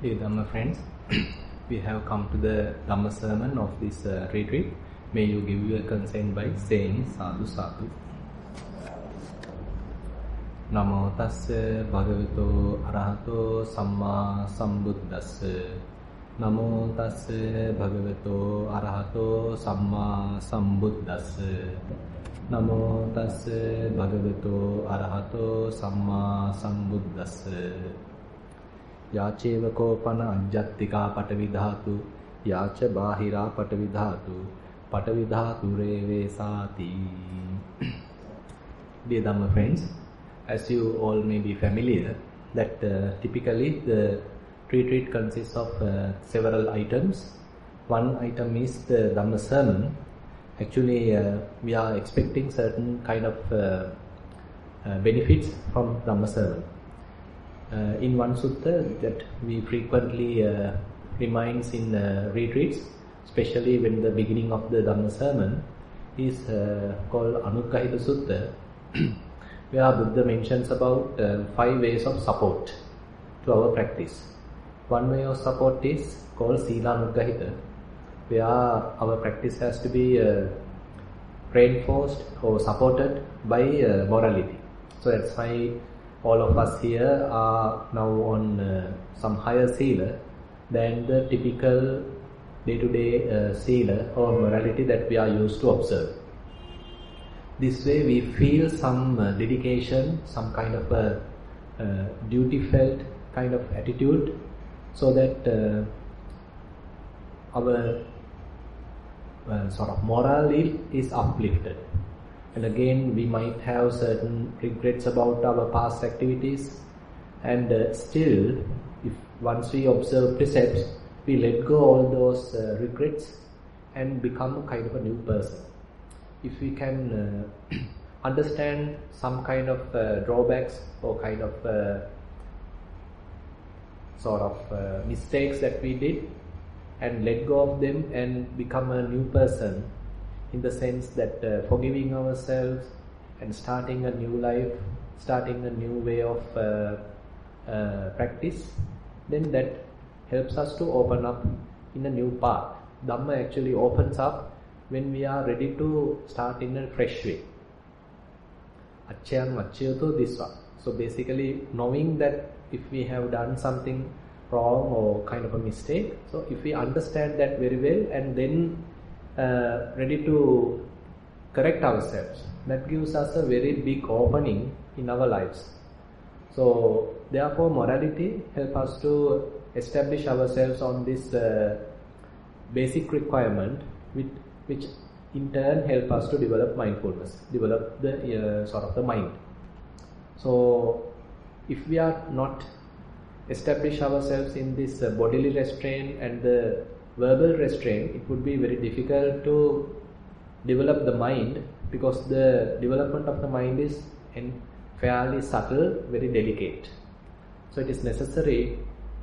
Dear Dhamma friends, we have come to the Dhamma sermon of this retreat. May you give your consent by saying Sadhu Sadhu. Namo tassa bhagavato arahato samma sambuddhassa. Namo tassa bhagavato arahato samma sambuddhassa. Namo tassa bhagavato arahato samma sambuddhassa. Yacheva pana ajjattika patavidhatu yacha bahira patavidhatu patavidhatu reve sati. Dear Dhamma friends, as you all may be familiar that typically the retreat consists of several items. One item is the Dhamma sermon. Actually we are expecting certain kind of benefits from Dhamma sermon. In one sutta that we frequently reminds in retreats, especially when the beginning of the Dhamma sermon is called Anuggahita Sutta, where Buddha mentions about 5 ways of support to our practice. One way of support is called Sila Anuggahita, where our practice has to be reinforced or supported by morality. So that's why all of us here are now on some higher sila than the typical day-to-day sila or morality that we are used to observe. This way we feel some dedication, some kind of a duty-felt kind of attitude, so that our sort of moral is uplifted. And again, we might have certain regrets about our past activities, and still, if once we observe precepts, we let go all those regrets and become a kind of a new person. If we can understand some kind of drawbacks or kind of sort of mistakes that we did, and let go of them and become a new person, in the sense that forgiving ourselves and starting a new life, starting a new way of practice, then that helps us to open up in a new path. Dhamma actually opens up when we are ready to start in a fresh way. Acchayam acchayato disva. So basically knowing that if we have done something wrong or kind of a mistake, so if we understand that very well and then ready to correct ourselves, that gives us a very big opening in our lives. So therefore morality helps us to establish ourselves on this basic requirement, which in turn help us to develop mindfulness, develop the sort of the mind. So if we are not establish ourselves in this bodily restraint and the verbal restraint, it would be very difficult to develop the mind, because the development of the mind is fairly subtle, very delicate. So it is necessary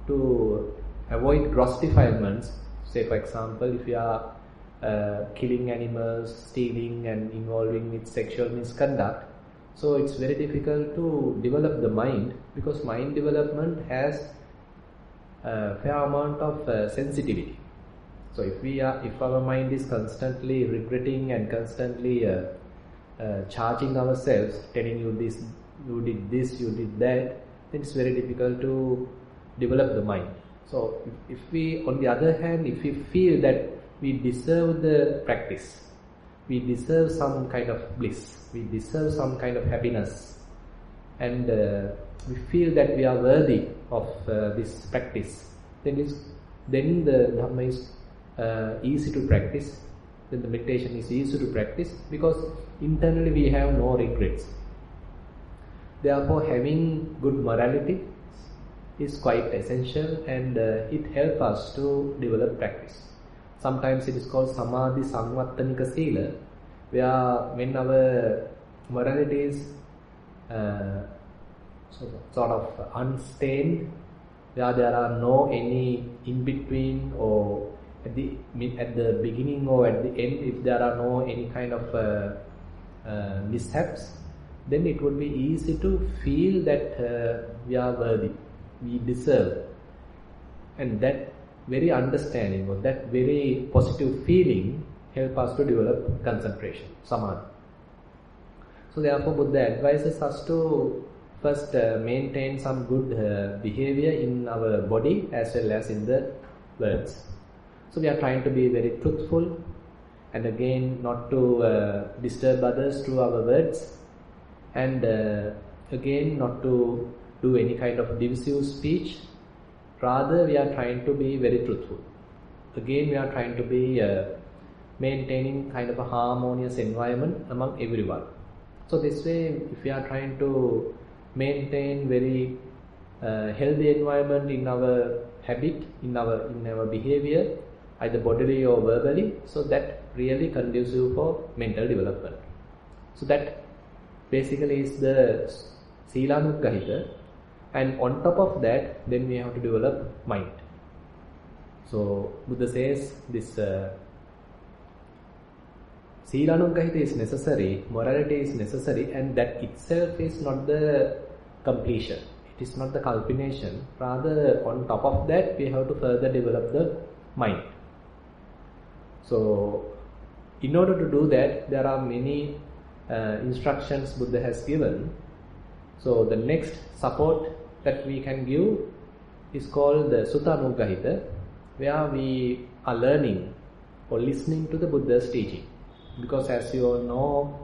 to avoid gross defilements. Say for example, if you are killing animals, stealing and involving with sexual misconduct, so it's very difficult to develop the mind, because mind development has a fair amount of sensitivity. So if our mind is constantly regretting and constantly charging ourselves, telling you this, you did this, you did that, then it's very difficult to develop the mind. So if we, on the other hand, if we feel that we deserve the practice, we deserve some kind of bliss, we deserve some kind of happiness, and we feel that we are worthy of this practice, then the Dhamma is easy to practice, then the meditation is easy to practice, because internally we have no regrets. Therefore having good morality is quite essential, and it helps us to develop practice. Sometimes it is called Samadhi Samvattanika Sila, where when our morality is sort of unstained, where there are no any in-between, or at the beginning or at the end, if there are no any kind of mishaps, then it would be easy to feel that we are worthy, we deserve. And that very understanding or that very positive feeling help us to develop concentration, samadhi. So therefore Buddha advises us to first maintain some good behavior in our body as well as in the words. So we are trying to be very truthful, and again not to disturb others through our words, and again not to do any kind of divisive speech. Rather we are trying to be very truthful. Again we are trying to be maintaining kind of a harmonious environment among everyone. So this way, if we are trying to maintain very healthy environment in our habit, in our behavior, either bodily or verbally, so that really conducive for mental development. So that basically is the Silanuggahita, and on top of that, then we have to develop mind. So Buddha says this Silanuggahita is necessary, morality is necessary, and that itself is not the completion. It is not the culmination. Rather, on top of that, we have to further develop the mind. So, in order to do that, there are many instructions Buddha has given. So, the next support that we can give is called the Sutta Anuggahita, where we are learning or listening to the Buddha's teaching. Because as you all know,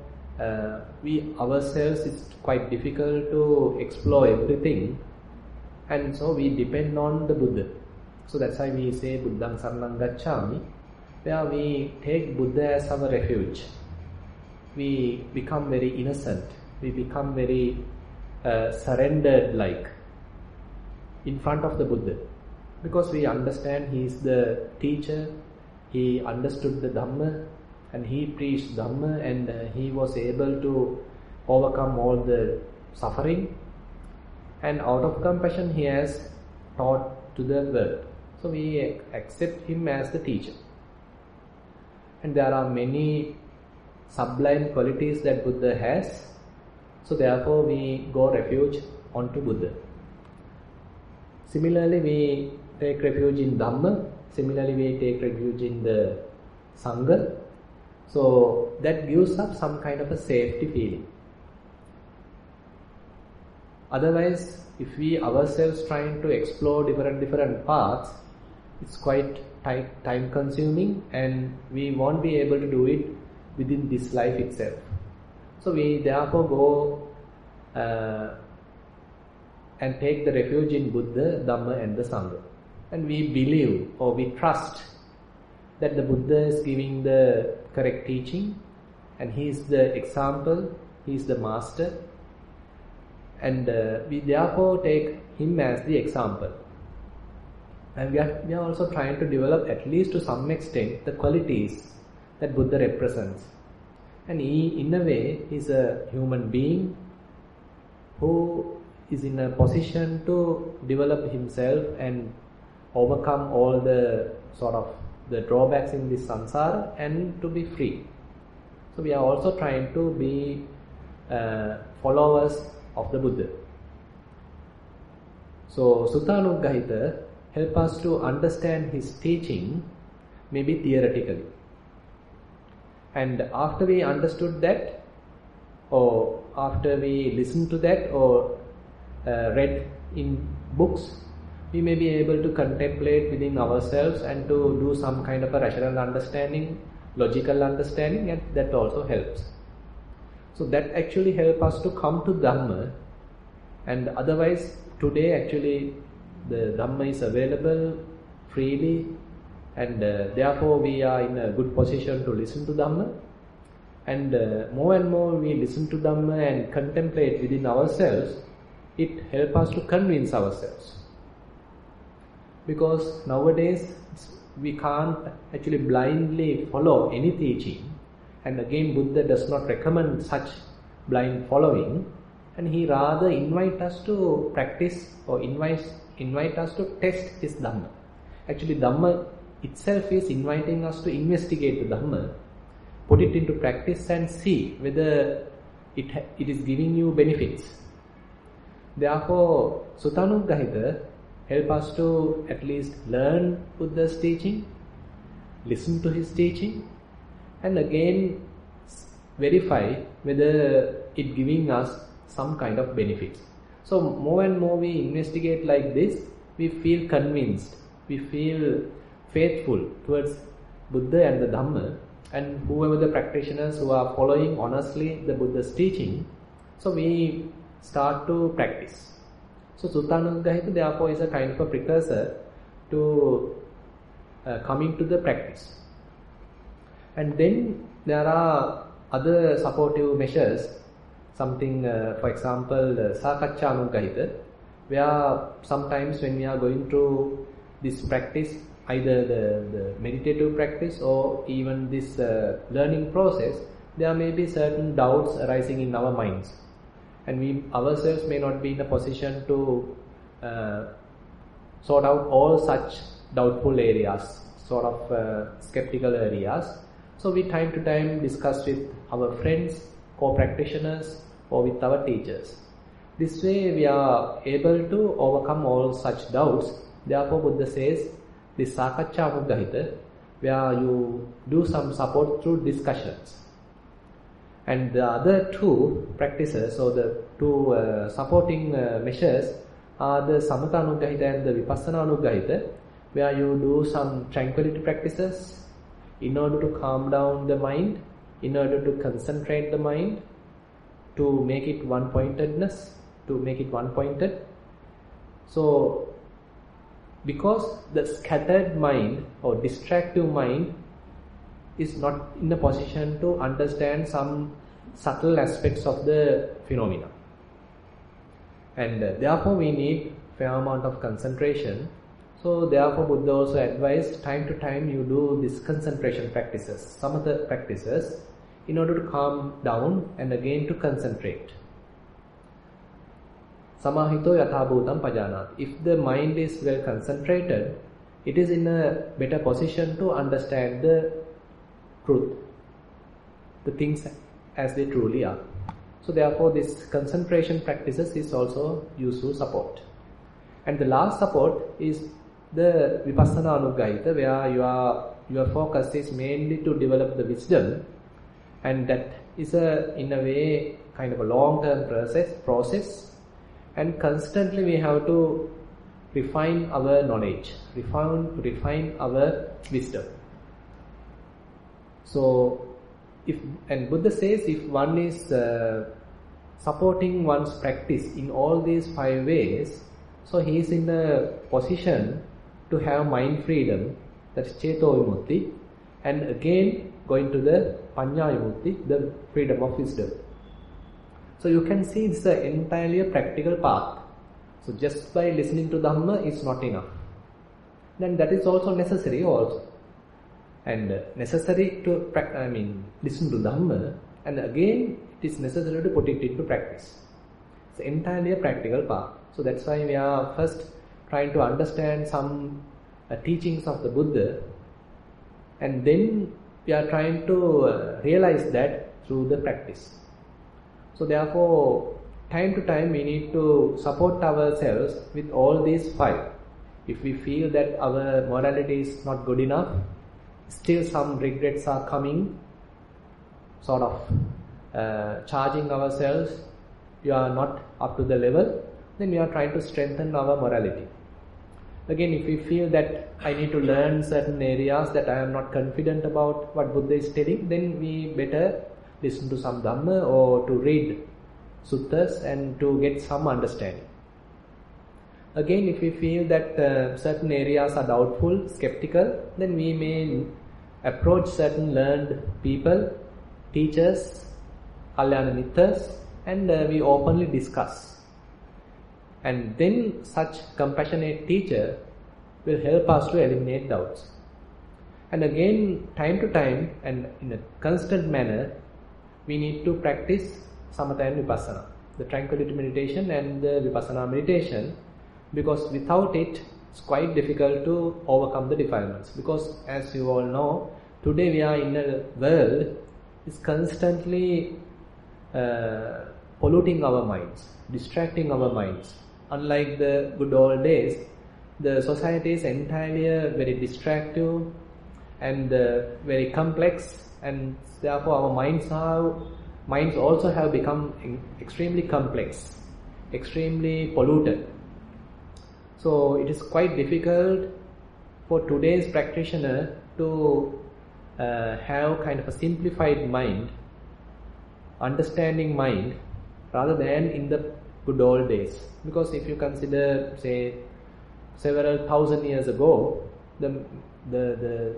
we ourselves, it's quite difficult to explore everything, and so we depend on the Buddha. So that's why we say Buddhaṃ Saraṇaṃ Gacchāmi, where we take Buddha as our refuge. We become very innocent, we become very surrendered like in front of the Buddha, because we understand he is the teacher, he understood the Dhamma, and he preached Dhamma, and he was able to overcome all the suffering, and out of compassion he has taught to the world. So we accept him as the teacher. And there are many sublime qualities that Buddha has, so therefore we go refuge onto Buddha. Similarly, we take refuge in Dhamma, similarly we take refuge in the Sangha. So that gives us some kind of a safety feeling. Otherwise, if we ourselves trying to explore different paths, it's quite time consuming, and we won't be able to do it within this life itself. So we therefore go and take the refuge in Buddha, Dhamma and the Sangha. And we believe or we trust that the Buddha is giving the correct teaching, and he is the example, he is the master, and we therefore take him as the example. And we are also trying to develop, at least to some extent, the qualities that Buddha represents. And he, in a way, is a human being who is in a position to develop himself and overcome all the sort of the drawbacks in this samsara and to be free. So we are also trying to be followers of the Buddha. So Sutta Anuggahita help us to understand his teaching, maybe theoretically. And after we understood that, or after we listened to that, or read in books, we may be able to contemplate within ourselves and to do some kind of a rational understanding, logical understanding, and that also helps. So that actually helps us to come to Dhamma, and otherwise today actually the Dhamma is available freely, and therefore we are in a good position to listen to Dhamma, and more we listen to Dhamma and contemplate within ourselves, it helps us to convince ourselves. Because nowadays we can't actually blindly follow any teaching, and again Buddha does not recommend such blind following, and he rather invite us to practice or invite us to test his Dhamma. Actually Dhamma itself is inviting us to investigate the Dhamma, put it into practice and see whether it is giving you benefits. Therefore Sutta Anuggahita help us to at least learn Buddha's teaching, listen to his teaching, and again verify whether it giving us some kind of benefits. So more and more we investigate like this, we feel convinced, we feel faithful towards Buddha and the Dhamma, and whoever the practitioners who are following honestly the Buddha's teaching, so we start to practice. So Sutta therefore is a kind of a precursor to coming to the practice. And then there are other supportive measures, something for example Sakaccha, where sometimes when we are going through this practice, either the meditative practice or even this learning process, there may be certain doubts arising in our minds, and we ourselves may not be in a position to sort out all such doubtful areas, sort of skeptical areas. So we time to time discuss with our friends, co-practitioners, or with our teachers. This way we are able to overcome all such doubts. Therefore Buddha says this Sakaccha, where you do some support through discussions. And the other two practices, or the two supporting measures, are the Samatha Anuggahita and the Vipassana Anuggahita, where you do some tranquility practices in order to calm down the mind, in order to concentrate the mind, to make it one-pointedness, to make it one-pointed. So, because the scattered mind or distractive mind is not in a position to understand some subtle aspects of the phenomena, and therefore we need fair amount of concentration. So therefore Buddha also advised time to time you do this concentration practices, samatha practices, in order to calm down and again to concentrate. Samahito yatha bhutam pajanati. If the mind is well concentrated, it is in a better position to understand the truth, the things as they truly are. So therefore this concentration practices is also useful support. And the last support is the Vipassana Anuggahita, where your focus is mainly to develop the wisdom, and that is in a way kind of a long-term process, and constantly we have to refine our knowledge, refine our wisdom. So and Buddha says if one is supporting one's practice in all these 5 ways, so he is in a position to have mind freedom, that is Ceto Vimutti, and again going to the Panya Vimutti, the freedom of wisdom. So you can see it's entirely a practical path. So just by listening to Dhamma is not enough. Then that is also necessary also. And necessary to listen to Dhamma, and again it is necessary to put it into practice. It's entirely a practical path. So that's why we are first trying to understand some teachings of the Buddha, and then we are trying to realize that through the practice. So therefore, time to time we need to support ourselves with all these 5. If we feel that our morality is not good enough, still some regrets are coming, sort of charging ourselves, you are not up to the level, then we are trying to strengthen our morality. Again, if we feel that I need to learn certain areas that I am not confident about what Buddha is telling, then we better listen to some Dhamma or to read suttas and to get some understanding. Again, if we feel that certain areas are doubtful, skeptical, then we may approach certain learned people, teachers, kalyana mittas, and we openly discuss. And then such compassionate teacher will help us to eliminate doubts. And again, time to time and in a constant manner, we need to practice samatha and vipassana, the tranquility meditation and the vipassana meditation, because without it, it's quite difficult to overcome the defilements. Because as you all know, today we are in a world is constantly polluting our minds, distracting our minds. Unlike the good old days, the society is entirely very distractive and very complex, and therefore our minds also have become extremely complex, extremely polluted. So it is quite difficult for today's practitioner to have kind of a simplified mind, understanding mind, rather than in the good old days. Because if you consider, say, several thousand years ago, the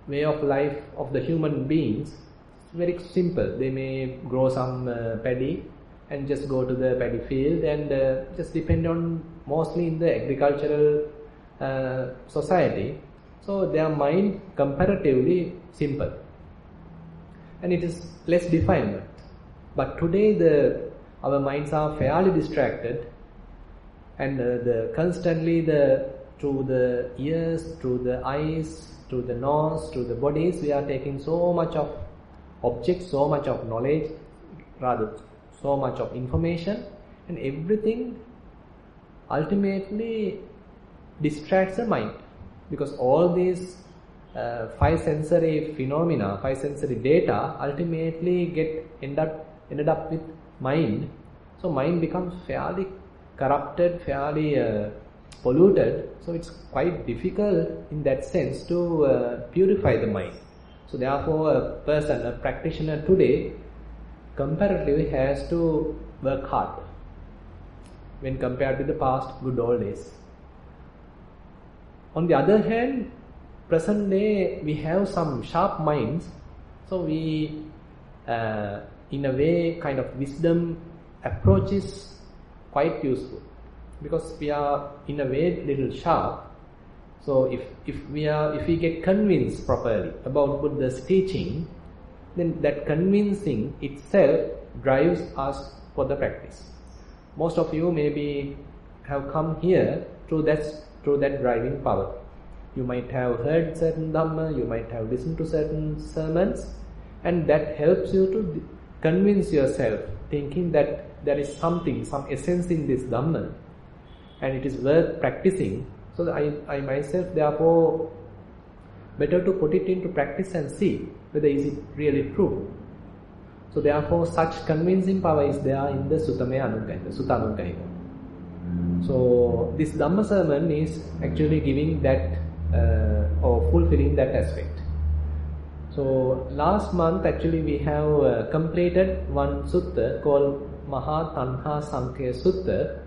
way of life of the human beings is very simple. They may grow some paddy and just go to the paddy field and just depend on mostly in the agricultural society. So their mind comparatively simple and it is less definement. But today our minds are fairly distracted, and constantly through the ears, through the eyes, through the nose, through the bodies, we are taking so much of objects, so much of knowledge, rather so much of information, and everything ultimately distracts the mind, because all these five sensory phenomena, five sensory data ultimately ended up with mind. So mind becomes fairly corrupted, fairly polluted. So it's quite difficult in that sense to purify the mind. So therefore a practitioner today comparatively has to work hard when compared with the past good old days. On the other hand, present day we have some sharp minds, so we in a way kind of wisdom approach is quite useful, because we are in a way little sharp. So if we get convinced properly about Buddha's teaching, then that convincing itself drives us for the practice. Most of you maybe have come here through that driving power. You might have heard certain Dhamma, you might have listened to certain sermons, and that helps you to convince yourself, thinking that there is something, some essence in this Dhamma, and it is worth practicing. So I myself, therefore, better to put it into practice and see whether is it really true. So therefore, such convincing power is there in the Suttamaya Anuggahika, Sutta Anuggahika. So this Dhamma sermon is actually giving that or fulfilling that aspect. So last month actually we have completed one sutta called Maha Tanha Sankhya Sutta.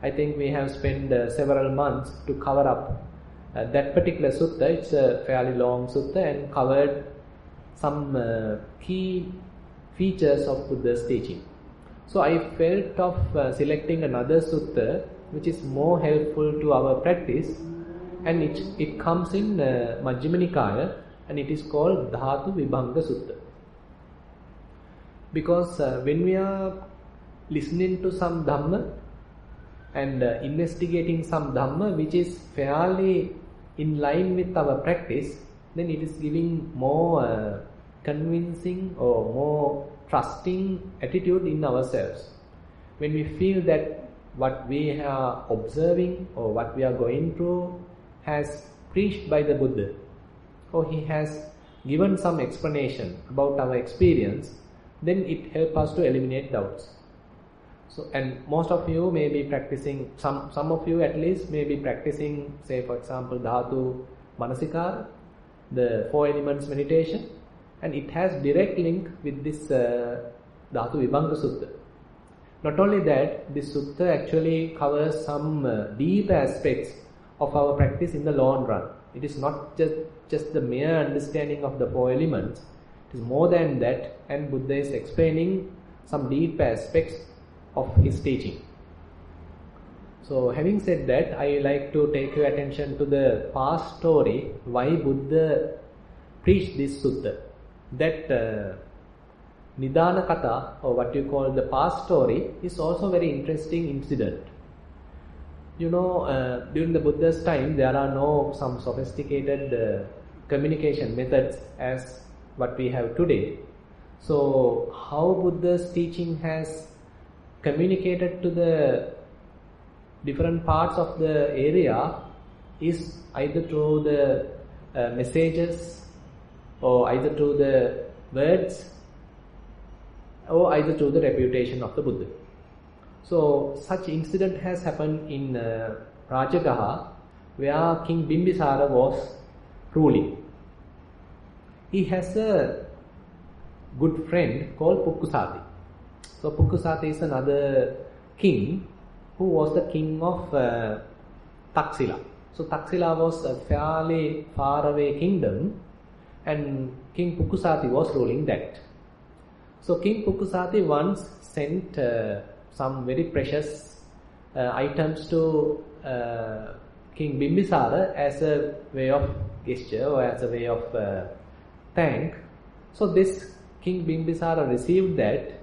I think we have spent several months to cover up that particular sutta. It's a fairly long sutta and covered some key features of Buddha's teaching. So I felt of selecting another sutta which is more helpful to our practice, and it comes in Majjhima Nikaya, and it is called Dhatu Vibhanga Sutta. Because when we are listening to some Dhamma and investigating some Dhamma which is fairly in line with our practice, then it is giving more convincing or more trusting attitude in ourselves. When we feel that what we are observing or what we are going through has preached by the Buddha, or he has given some explanation about our experience, then it helps us to eliminate doubts. So, and most of you may be practicing, some of you at least may be practicing, say for example, Dhatu Manasikara, the four elements meditation, and it has direct link with this Dhatu Vibhanga Sutta. Not only that, this sutta actually covers some deep aspects of our practice in the long run. It is not just the mere understanding of the four elements. It is more than that, and Buddha is explaining some deep aspects of his teaching. So having said that, I like to take your attention to the past story, why Buddha preached this sutta. That Nidana Katha, or what you call the past story, is also very interesting incident. You know, during the Buddha's time, there are no some sophisticated communication methods as what we have today. So how Buddha's teaching has communicated to the different parts of the area is either through the messages, or either through the words, or either through the reputation of the Buddha. So such incident has happened in Rajagaha, where King Bimbisara was ruling. He has a good friend called Pukkusati. So Pukkusati is another king who was the king of Taksila. So Taksila was a fairly far away kingdom, and King Pukkusati was ruling that. So King Pukkusati once sent some very precious items to King Bimbisara as a way of gesture, or as a way of thank. So this King Bimbisara received that,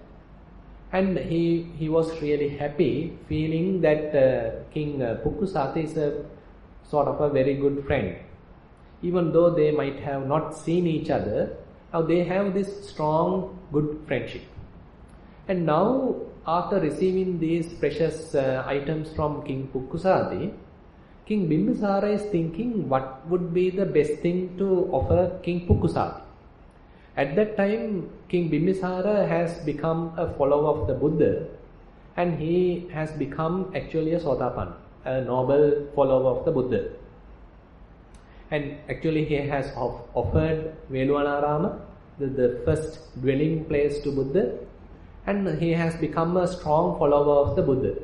and he was really happy, feeling that King Pukkusati is a sort of a very good friend. Even though they might have not seen each other, now they have this strong, good friendship. And now, after receiving these precious items from King Pukkusati, King Bimbisara is thinking what would be the best thing to offer King Pukkusati. At that time, King Bimbisara has become a follower of the Buddha, and he has become actually a Sotapanna, a noble follower of the Buddha. And actually he has offered Veluvanarama, the first dwelling place to Buddha, and he has become a strong follower of the Buddha.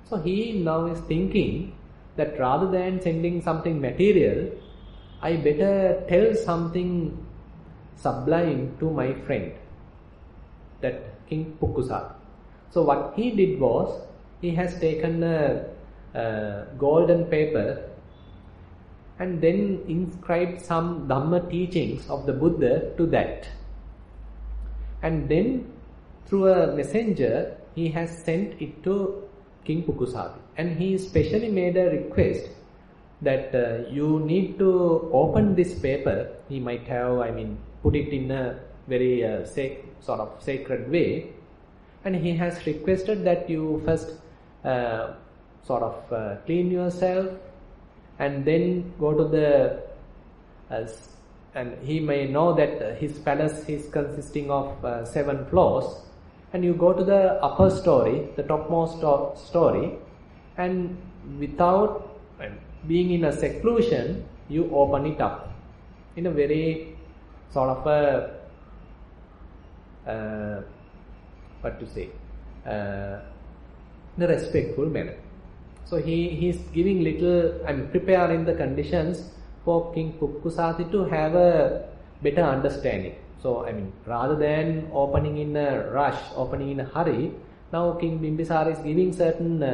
So he now is thinking that rather than sending something material, I better tell something sublime to my friend, that King Pukkusati. So what he did was, he has taken a golden paper and then inscribed some Dhamma teachings of the Buddha to that. And then through a messenger, he has sent it to King Pukkusati. And he specially made a request that you need to open this paper. He might have, put it in a very sort of sacred way. And he has requested that you first clean yourself, and then go to the and he may know that his palace is consisting of 7 floors, and you go to the upper story, the topmost story, and without being in a seclusion, you open it up in a very sort of a in a respectful manner. So he is giving preparing the conditions for King Pukkusati to have a better understanding. So rather than opening in a rush, opening in a hurry, now King Bimbisara is giving certain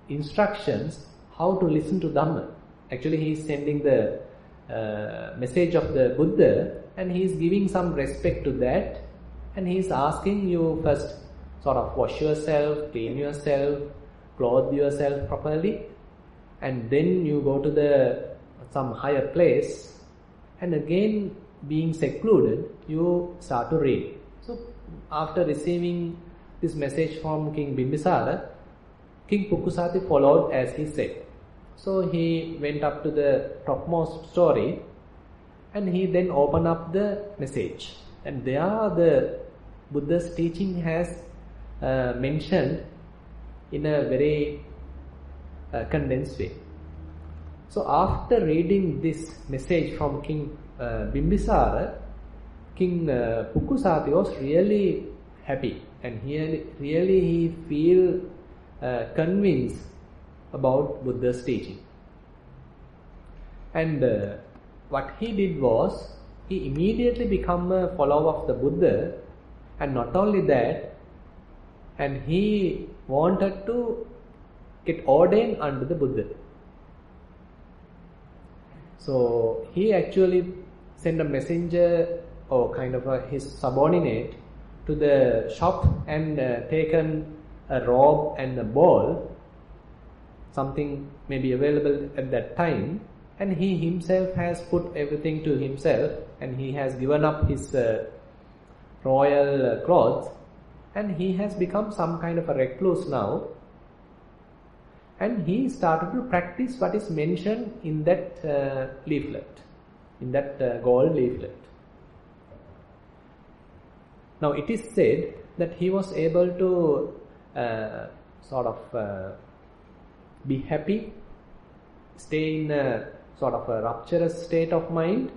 instructions how to listen to Dhamma. Actually he is sending the message of the Buddha, and he is giving some respect to that, and he is asking you first sort of wash yourself, clean yourself, clothe yourself properly, and then you go to some higher place, and again being secluded, you start to read. So after receiving this message from King Bimbisara, King Pukkusati followed as he said. So he went up to the topmost story, and he then opened up the message, and there the Buddha's teaching has mentioned in a very condensed way. So after reading this message from King Bimbisara, King Pukkusati was really happy, and he feel convinced about Buddha's teaching. And what he did was, he immediately became a follower of the Buddha, and not only that, and he wanted to get ordained under the Buddha. So he actually sent a messenger, or kind of his subordinate, to the shop and taken a robe and a bowl, something may be available at that time, and he himself has put everything to himself, and he has given up his royal clothes, and he has become some kind of a recluse now, and he started to practice what is mentioned in that leaflet, in that gold leaflet. Now it is said that he was able to be happy, stay in a sort of a rapturous state of mind,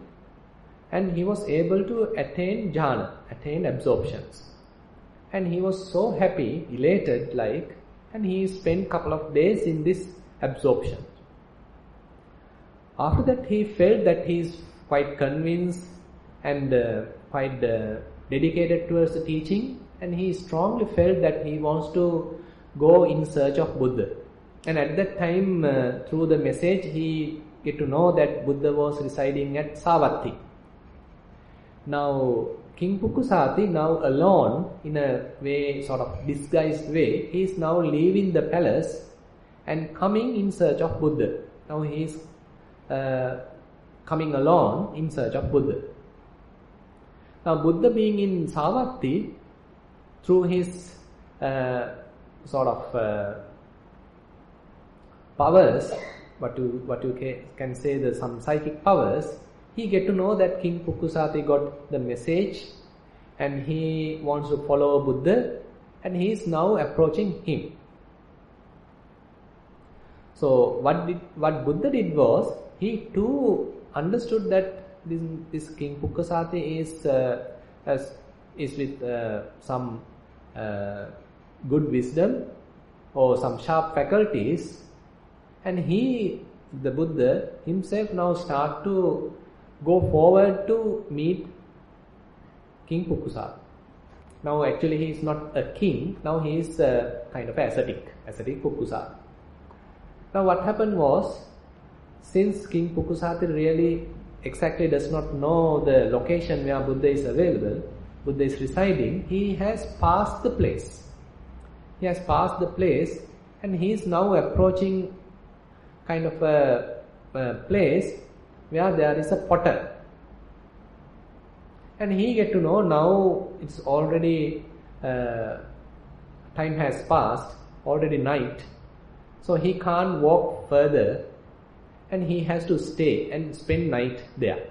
and he was able to attain jhana, attain absorptions. And he was so happy, elated and he spent couple of days in this absorption. After that he felt that he is quite convinced and quite dedicated towards the teaching, and he strongly felt that he wants to go in search of Buddha. And at that time, through the message, he get to know that Buddha was residing at Savatthi. Now, King Pukusati, now alone, in a way, sort of disguised way, he is now leaving the palace and coming in search of Buddha. Now he is coming alone in search of Buddha. Now Buddha being in Savatthi, through his powers, what you can say, some psychic powers, he get to know that King Pukusati got the message and he wants to follow Buddha, and he is now approaching him. So what Buddha did was, he too understood that this King Pukusati is with some good wisdom or some sharp faculties, and the Buddha himself now start to go forward to meet King Pukusati. Now actually he is not a king, now he is kind of ascetic Pukusati. Now what happened was, since King Pukusati really exactly does not know the location where Buddha is available, Buddha is residing, he has passed the place. He has passed the place and he is now approaching kind of a place where there is a potter. And he get to know now it's already, time has passed, already night. So he can't walk further and he has to stay and spend night there.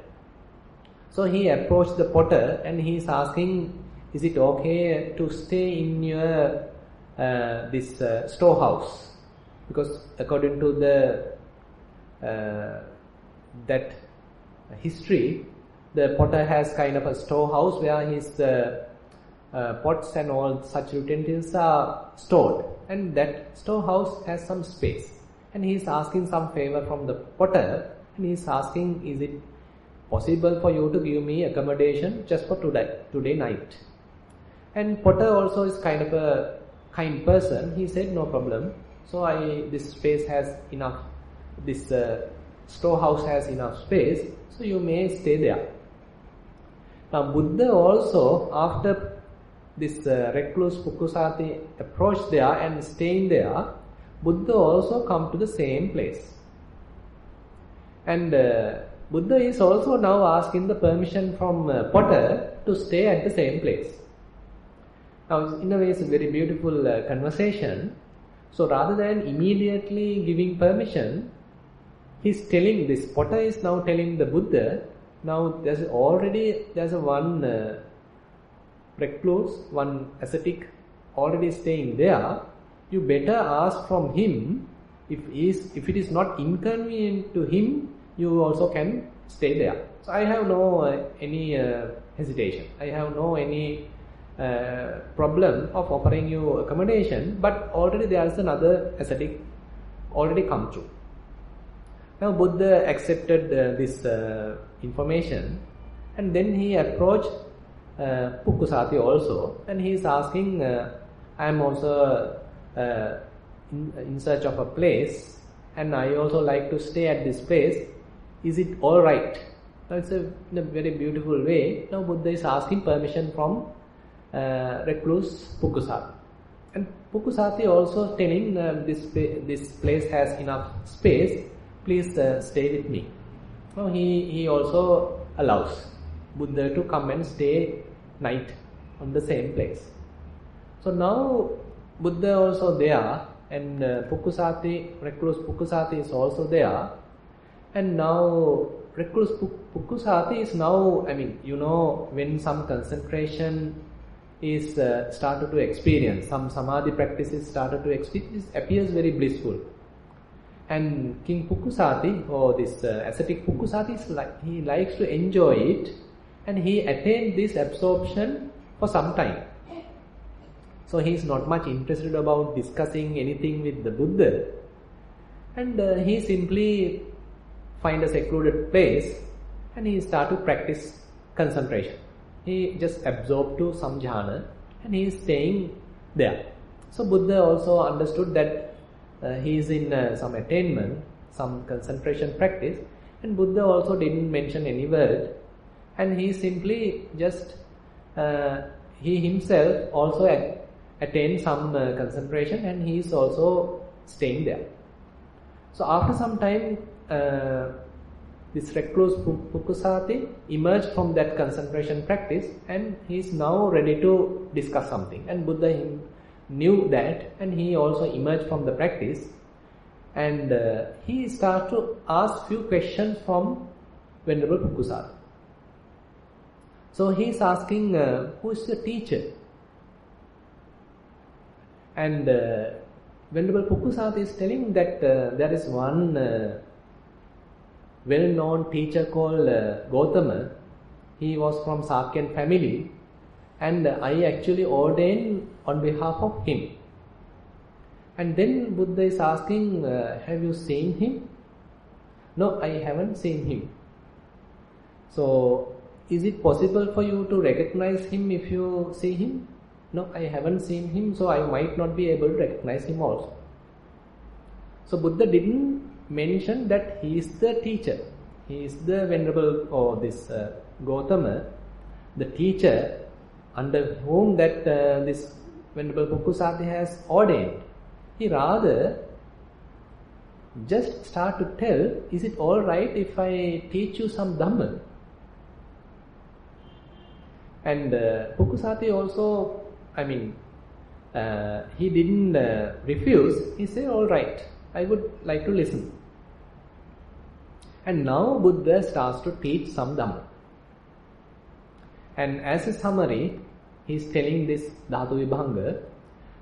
So he approached the potter and he is asking, is it okay to stay in your this storehouse? Because according to that history, the potter has kind of a storehouse where his pots and all such utensils are stored, and that storehouse has some space. And he is asking some favor from the potter, and he is asking, is it possible for you to give me accommodation just for today night? And potter also is kind of a kind person. He said, no problem. So this space has enough, this storehouse has enough space, so you may stay there. Now Buddha also, after this recluse Pukusati approached there and staying there, Buddha also come to the same place. And Buddha is also now asking the permission from potter to stay at the same place. Now in a way it's a very beautiful conversation. So rather than immediately giving permission, he's telling, this potter is now telling the Buddha, now there's a one recluse, one ascetic already staying there. You better ask from him, if it is not inconvenient to him, you also can stay there. So I have no any hesitation. I have no any problem of offering you accommodation, but already there is another ascetic already come through. Now Buddha accepted this information, and then he approached Pukusati also, and he is asking, I am also in search of a place, and I also like to stay at this place. Is it all right? Now it's in a very beautiful way. Now Buddha is asking permission from recluse Pukusati, and Pukusati also telling, this place has enough space, please stay with me. Now he also allows Buddha to come and stay night on the same place. So now Buddha also there and recluse Pukkusati is also there. And now recluse Pukkusati is now, when some concentration is started to experience, some samadhi practices started to experience, it appears very blissful. And King Pukkusati, or this ascetic Pukkusati, he likes to enjoy it, and he attained this absorption for some time. So he is not much interested about discussing anything with the Buddha, and he simply find a secluded place and he start to practice concentration. He just absorbed to some jhana and he is staying there. So Buddha also understood that he is in some attainment, some concentration practice, and Buddha also didn't mention any word, and he simply just he himself also attained some concentration, and he is also staying there. So after some time, this recluse Pukkusati emerged from that concentration practice, and he is now ready to discuss something. And Buddha knew that, and he also emerged from the practice, and he started to ask few questions from Venerable Pukkusati. So he is asking, who is the teacher? And Venerable Pukkusati is telling that there is one well-known teacher called Gautama. He was from Sakyan family, and I actually ordained on behalf of him. And then Buddha is asking, have you seen him? No, I haven't seen him. So, is it possible for you to recognize him if you see him? No, I haven't seen him, so I might not be able to recognize him also. So Buddha didn't mention that he is the teacher. He is the venerable, or this Gautama, the teacher under whom that this Venerable Pukkusati has ordained. He rather just start to tell, is it all right if I teach you some Dhamma? And Pukkusati also, he didn't refuse. He said, all right, I would like to listen. And now Buddha starts to teach some Dhamma. And as a summary, he is telling this Dhatu Vibhanga.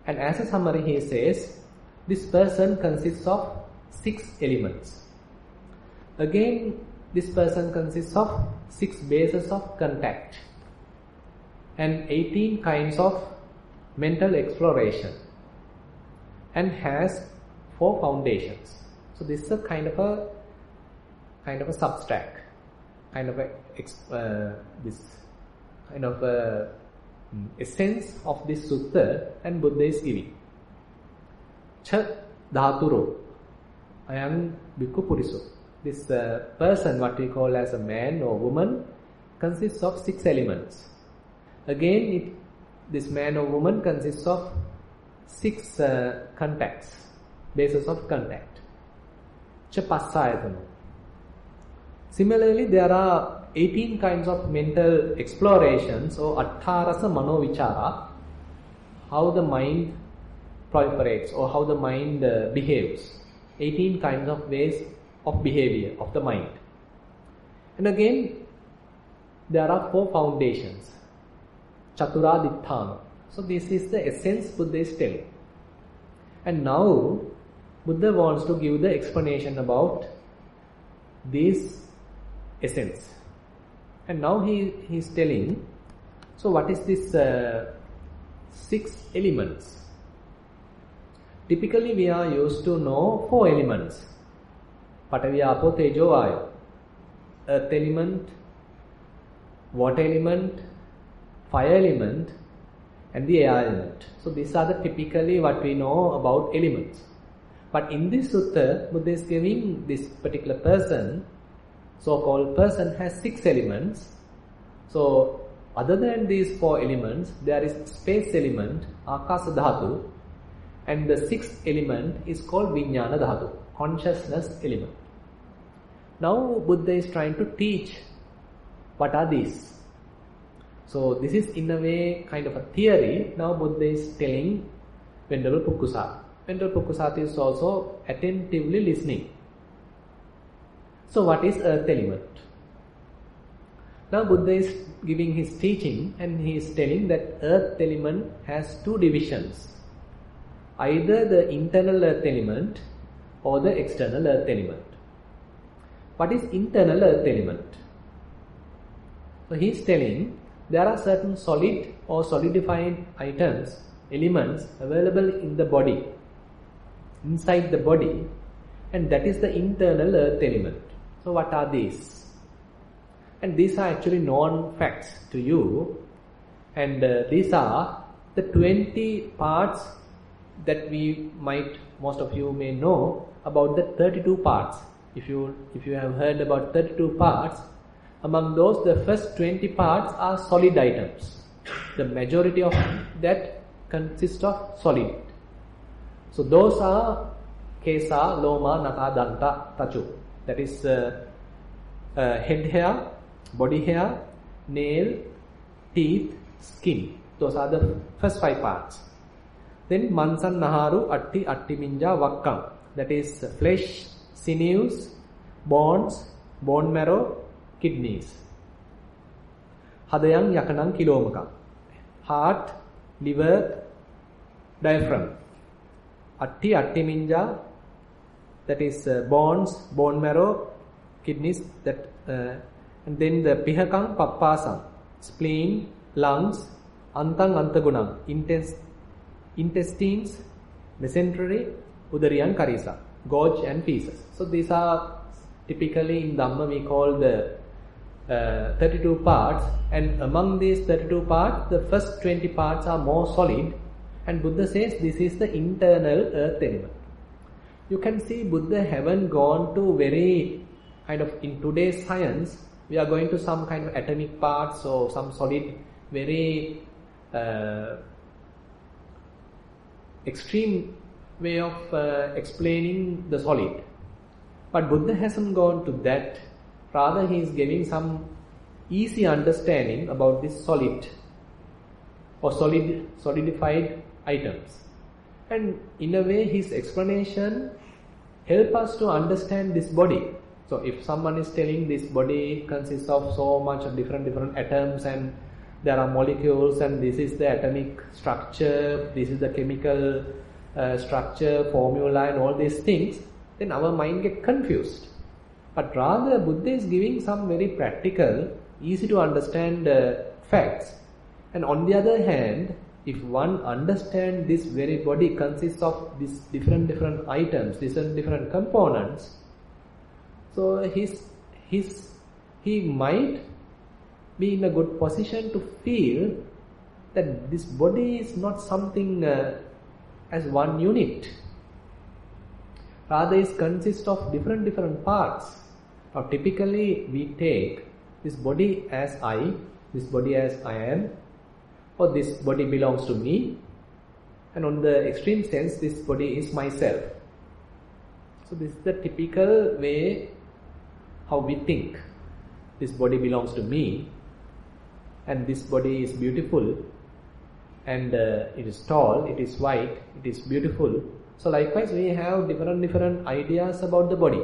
And as a summary, he says, this person consists of 6 elements. Again, this person consists of 6 bases of contact and 18 kinds of mental exploration, and has 4 foundations. So this is a kind of a substract, essence of this sutta, and Buddha is giving. Cha Dhaturo, ayam bhikkhu puriso. This person, what we call as a man or woman, consists of 6 elements. Again, this man or woman consists of 6 contacts, bases of contact. Cha passayatana. Similarly, there are 18 kinds of mental explorations, or attarasa manovichara, how the mind proliferates or how the mind behaves. 18 kinds of ways of behavior of the mind. And again, there are 4 foundations. Chaturadittana. So this is the essence Buddha is telling. And now Buddha wants to give the explanation about this essence. And now he is telling, so what is this 6 elements? Typically we are used to know 4 elements. Patavi, Apo, Tejo, Vayu. Earth element, water element, fire element, and the air element. So these are the typically what we know about elements. But in this sutta, Buddha is giving this particular person, so-called person, has 6 elements. So other than these 4 elements, there is space element, Akasa Dhatu, and the 6th element is called Vijnana Dhatu, consciousness element. Now Buddha is trying to teach what are these. So this is in a way kind of a theory. Now Buddha is telling Venerable Pukkusati. mental Pukusati is also attentively listening. So what is earth element? Now Buddha is giving his teaching and he is telling that earth element has two divisions. Either the internal earth element or the external earth element. What is internal earth element? So he is telling there are certain solid or solidified items, elements available in the body, inside the body, and that is the internal earth element. So what are these? And these are actually known facts to you, and these are the 20 parts that most of you may know about the 32 parts. If you have heard about 32 parts, among those the first 20 parts are solid items. The majority of that consists of solid. So those are Kesa, Loma, Naka, Danta, Tachu. That is head hair, body hair, nail, teeth, skin. Those are the first 5 parts. Then Mansan, Naharu, Atti, Attiminja, Vakkam. That is flesh, sinews, bones, bone marrow, kidneys. Hadayang, Yakanang, Kilomakam. Heart, liver, diaphragm. Atti, Attiminja, that is bones, bone marrow, kidneys, and then the Pihakang, Pappasam, spleen, lungs, Antang, Antagunam, intestines, mesentery, Udariyan, Karisa, gorge and feces. So these are typically in Dhamma we call the 32 parts, and among these 32 parts, the first 20 parts are more solid, and Buddha says this is the internal earth element. You can see Buddha haven't gone to very kind of, in today's science, we are going to some kind of atomic parts or some solid, very extreme way of explaining the solid. But Buddha hasn't gone to that. Rather, he is giving some easy understanding about this solid or solidified items. And in a way, his explanation helps us to understand this body. So if someone is telling this body consists of so much of different atoms, and there are molecules, and this is the atomic structure, this is the chemical structure, formula, and all these things, then our mind gets confused. But rather, Buddha is giving some very practical, easy to understand facts. And on the other hand, if one understands this very body consists of these different items, different components, so he might be in a good position to feel that this body is not something as one unit. Rather, it consists of different parts. Now, typically we take this body as I, this body as I am, or this body belongs to me, and on the extreme sense, this body is myself. So this is the typical way how we think. This body belongs to me, and this body is beautiful, and it is tall, it is white, it is beautiful. So likewise, we have different ideas about the body.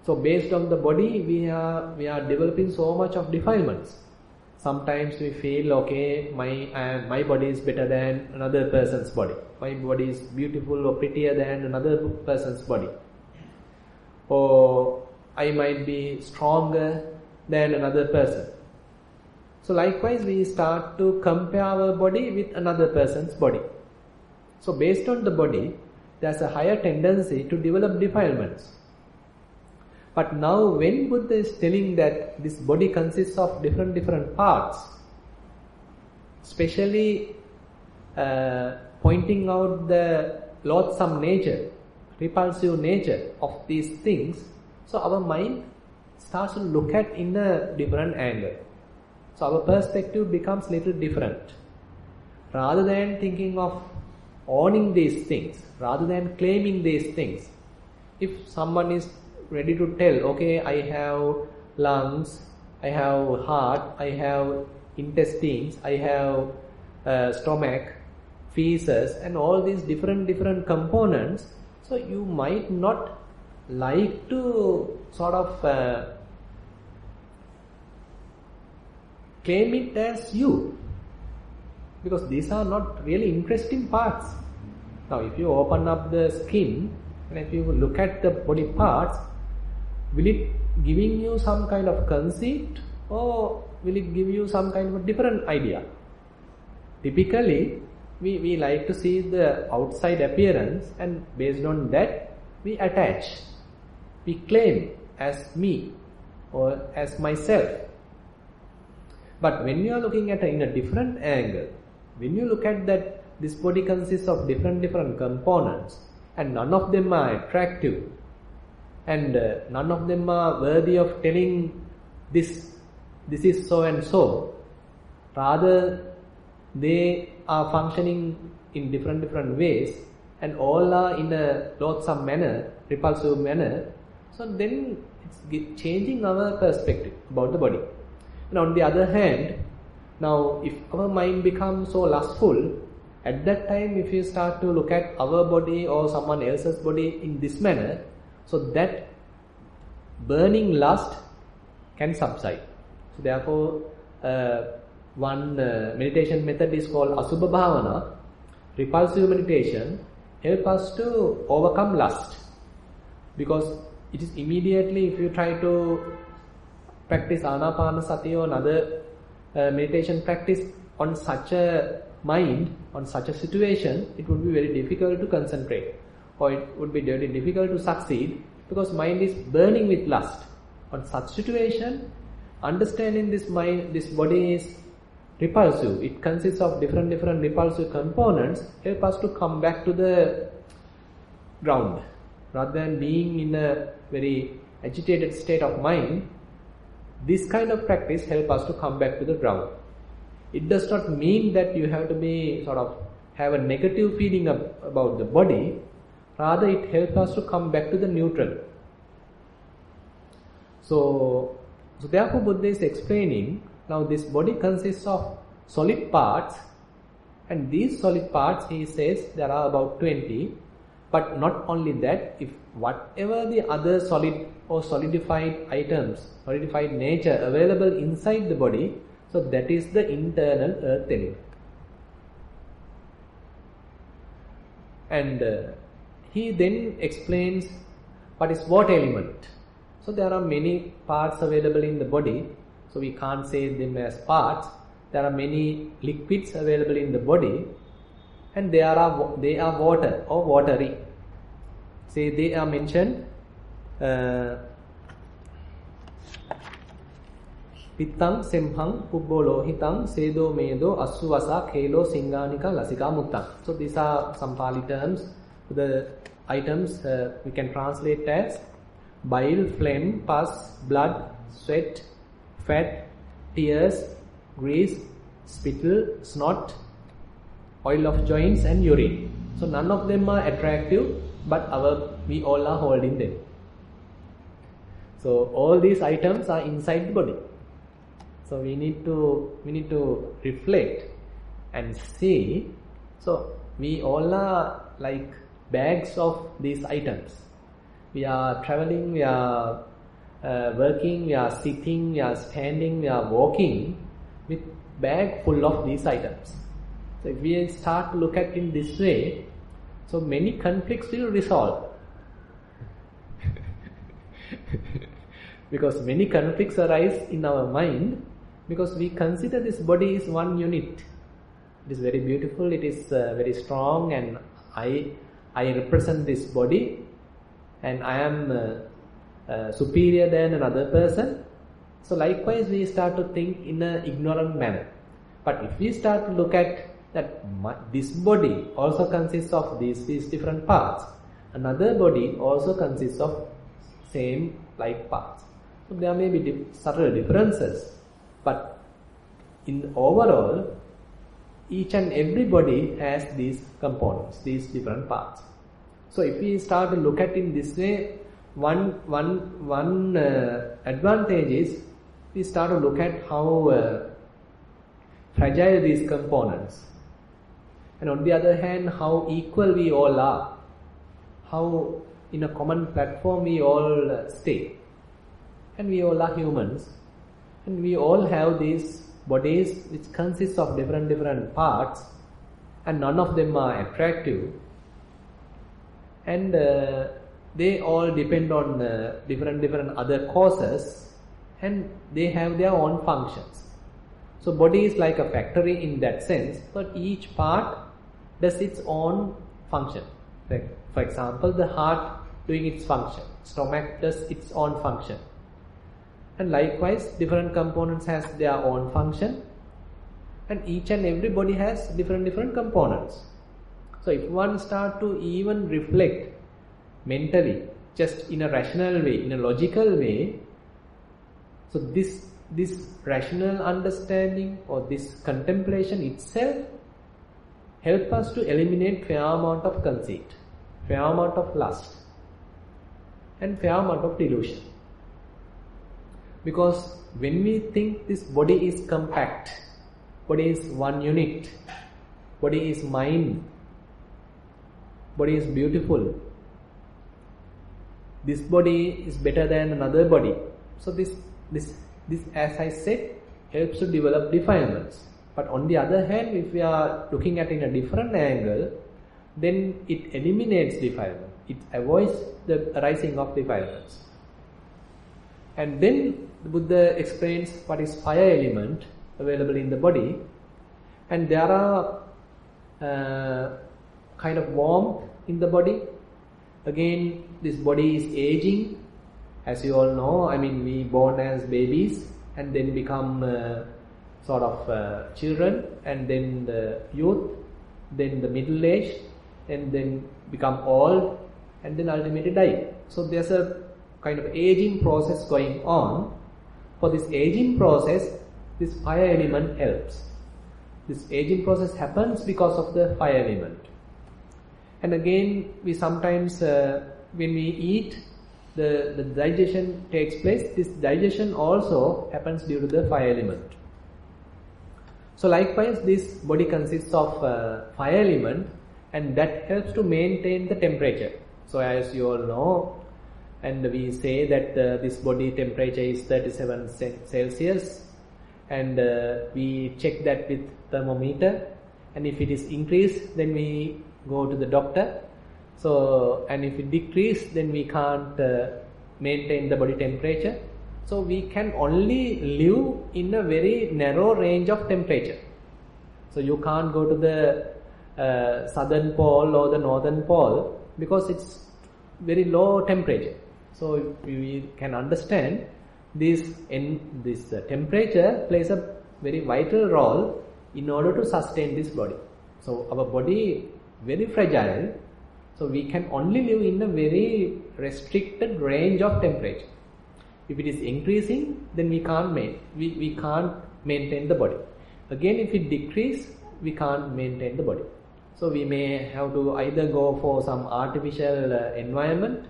So based on the body, we are developing so much of defilements. Sometimes we feel, okay, my body is better than another person's body. My body is beautiful or prettier than another person's body. Or I might be stronger than another person. So likewise, we start to compare our body with another person's body. So based on the body, there's a higher tendency to develop defilements. But now when Buddha is telling that this body consists of different parts, especially pointing out the loathsome nature, repulsive nature of these things, so our mind starts to look at in a different angle. So our perspective becomes little different. Rather than thinking of owning these things, rather than claiming these things, if someone is ready to tell, okay, I have lungs, I have heart, I have intestines, I have stomach, feces and all these different components. So you might not like to sort of claim it as you, because these are not really interesting parts. Now if you open up the skin and if you look at the body parts, will it giving you some kind of conceit, or will it give you some kind of a different idea? Typically we like to see the outside appearance, and based on that we attach, we claim as me or as myself. But when you are looking at it in a different angle, when you look at that this body consists of different components, and none of them are attractive, and none of them are worthy of telling this is so and so. Rather, they are functioning in different ways, and all are in a loathsome manner, repulsive manner. So then it's changing our perspective about the body. And on the other hand, now if our mind becomes so lustful, at that time if you start to look at our body or someone else's body in this manner, so that burning lust can subside. So therefore, one meditation method is called Asubha Bhavana, repulsive meditation, help us to overcome lust. Because it is immediately, if you try to practice Anapanasati or another meditation practice on such a mind, on such a situation, it would be very difficult to concentrate, or it would be very difficult to succeed, because mind is burning with lust. On such situation, understanding this mind, this body is repulsive, it consists of different repulsive components, help us to come back to the ground. Rather than being in a very agitated state of mind, this kind of practice help us to come back to the ground. It does not mean that you have to be sort of have a negative feeling about the body. Rather, it helps us to come back to the neutral. So therefore Buddha is explaining, now this body consists of solid parts, and these solid parts, he says, there are about 20. But not only that, if whatever the other solid or solidified items, solidified nature available inside the body, so that is the internal earth element. And he then explains what is water element. So there are many parts available in the body, so we can't say them as parts. There are many liquids available in the body, and they are water or watery. Say they are mentioned Pittang, Semhang, Pubbolo, Hitang, Sedo, Medo, Asuvasa, Khelo, Singanika, Lasika, Muttang. So these are some Pali terms. The items we can translate as bile, phlegm, pus, blood, sweat, fat, tears, grease, spittle, snot, oil of joints and urine. So none of them are attractive, but we all are holding them. So all these items are inside the body. So we need to reflect and see. So we all are like bags of these items. We are traveling, we are working, we are sitting, we are standing, we are walking with bag full of these items. So if we start to look at it in this way, so many conflicts will resolve. Because many conflicts arise in our mind, because we consider this body is one unit. It is very beautiful, it is very strong, and I represent this body, and I am superior than another person. So likewise we start to think in an ignorant manner. But if we start to look at that this body also consists of these different parts, another body also consists of same like parts. So there may be subtle differences, but in overall, each and every body has these components, these different parts. So if we start to look at it in this way, one advantage is we start to look at how fragile these components. And on the other hand, how equal we all are, how in a common platform we all stay, and we all are humans, and we all have these bodies which consist of different parts, and none of them are attractive, and they all depend on different other causes, and they have their own functions. So body is like a factory in that sense, but each part does its own function. For example, the heart doing its function, stomach does its own function, and likewise different components has their own function, and each and every body has different components. So if one start to even reflect mentally, just in a rational way, in a logical way, so this rational understanding or this contemplation itself help us to eliminate fair amount of conceit, fair amount of lust, and fair amount of delusion. Because when we think this body is compact, body is one unit, body is mind, body is beautiful, this body is better than another body. So this as I said helps to develop defilements. But on the other hand, if we are looking at it in a different angle, then it eliminates defilement. It avoids the arising of defilements. And then the Buddha explains what is fire element available in the body, and there are kind of warmth in the body. Again, this body is aging, as you all know. I mean, we born as babies and then become sort of children, and then the youth, then the middle age, and then become old, and then ultimately die. So there's a kind of aging process going on. For this aging process, this fire element helps. This aging process happens because of the fire element. And again, we sometimes, when we eat, the digestion takes place. This digestion also happens due to the fire element. So likewise, this body consists of fire element, and that helps to maintain the temperature. So as you all know, and we say that this body temperature is 37 Celsius, and we check that with thermometer, and if it is increased, then we go to the doctor. So, and if it decrease, then we can't maintain the body temperature. So we can only live in a very narrow range of temperature. So you can't go to the southern pole or the northern pole, because it's very low temperature. So we can understand this temperature plays a very vital role in order to sustain this body. So our body very fragile, so we can only live in a very restricted range of temperature. If it is increasing, then we can't maintain the body. Again, if it decrease, we can't maintain the body. So we may have to either go for some artificial environment,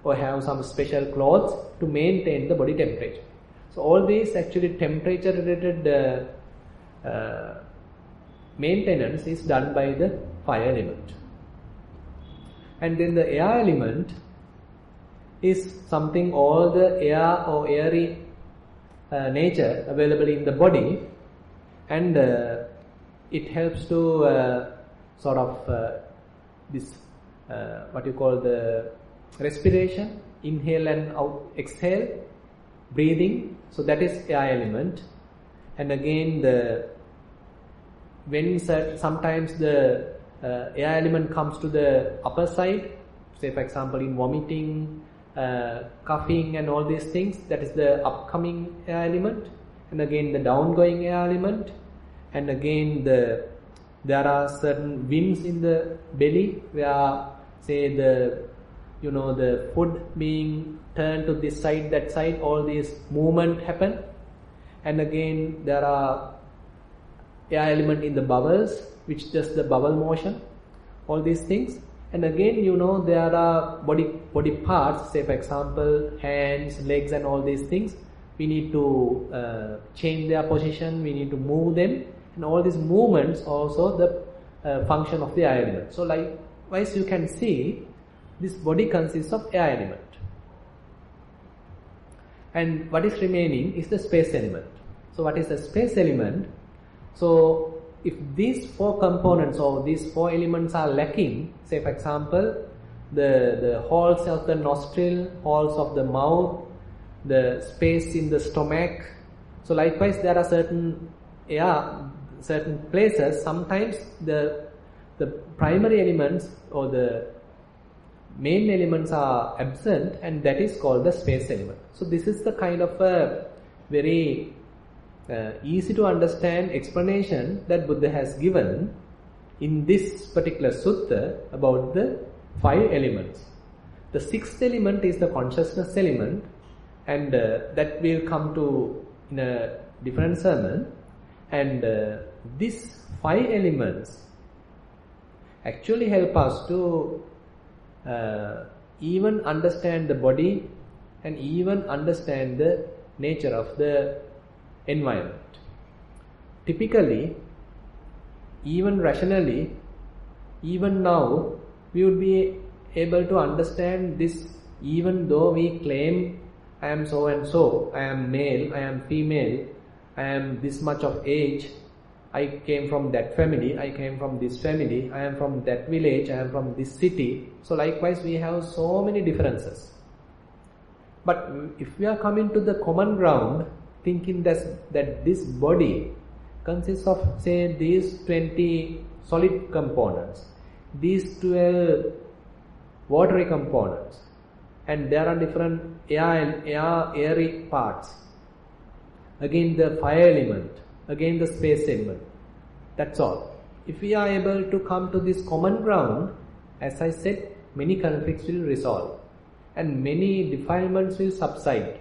or have some special clothes to maintain the body temperature. So all these actually temperature related maintenance is done by the fire element. And then the air element is something, all the air or airy nature available in the body, and it helps to sort of this what you call the respiration, inhale and out, exhale, breathing. So that is air element. And again, when sometimes the air element comes to the upper side, say for example in vomiting, coughing and all these things, that is the upcoming air element. And again the downgoing air element. And again there are certain winds in the belly, where say the food being turned to this side, that side, all these movement happen. And again there are air element in the bowels, which does the bowel motion, all these things. And again, there are body parts, say for example hands, legs and all these things. We need to change their position, we need to move them, and all these movements also the function of the air element. So likewise you can see this body consists of air element. And what is remaining is the space element. So what is the space element? So if these four components or these four elements are lacking, say for example, the holes of the nostril, holes of the mouth, the space in the stomach. So likewise there are certain places, sometimes the primary elements or the main elements are absent, and that is called the space element. So this is the kind of a very easy to understand explanation that Buddha has given in this particular sutta about the 5 elements. The 6th element is the consciousness element, and that will come to in a different sermon. And these 5 elements actually help us to even understand the body and even understand the nature of the environment. Typically, even rationally, even now, we would be able to understand this even though we claim I am so and so, I am male, I am female, I am this much of age, I came from that family, I came from this family, I am from that village, I am from this city. So likewise we have so many differences. But if we are coming to the common ground, thinking that this body consists of, say, these 20 solid components, these 12 watery components, and there are different airy parts, again the fire element, again the space element. That's all. If we are able to come to this common ground, as I said, many conflicts will resolve and many defilements will subside,